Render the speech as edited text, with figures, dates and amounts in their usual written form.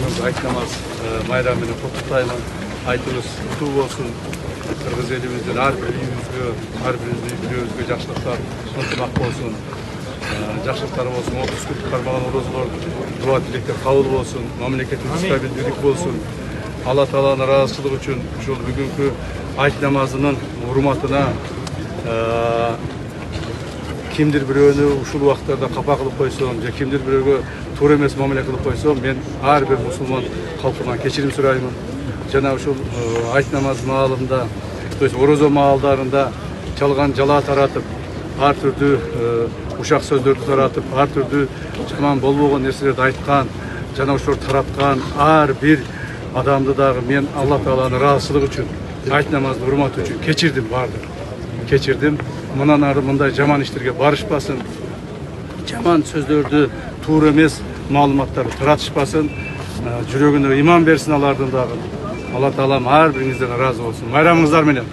бүгінгі айт намаз майрамымен құттықтаймын. Айтыңыз құтты болсын. Қырғыз елімізден әрбір үйімізге жақсылықтар ынтымақ болсын. Жақсылықтар болсын, 30 күн қармаған оразалар, дуа тілектер қабыл болсын, мемлекетіміз стабилділік болсын. Алла Тағаланың разылығы үшін ушул бүгінгі айт намазының урматына кимдир бирөөнү ушул убакыттарда капа кылып койсом, же кимдир бирөөгө туура эмес мамиле кылып койсом, мен ар бир мусулман калкынан кечирим сураймын. Жана ушул айт намаз маалында, то есть орозо маалдарында жалган жала таратып, ар түрдүү ушак сөздөрдү таратып, ар түрдүү жаман болбогон нерселерди айткан, жана ошолорду тараткан ар бир адамды дагы мен Алла Тааланын ыраазычылыгы үчүн, айт намаздын урматы үчүн кечирдим баардык. Кечирдим. Мындан ары мындай жаман иштерге барышпасын. Жаман сөздөрдү, туура эмес маалыматтарды таратышпасын. Жүрөгүнө иман берсин алардын дагы. Алла Таалам ар бириңизден ыраазы болсун. Майрамыңыздар менен.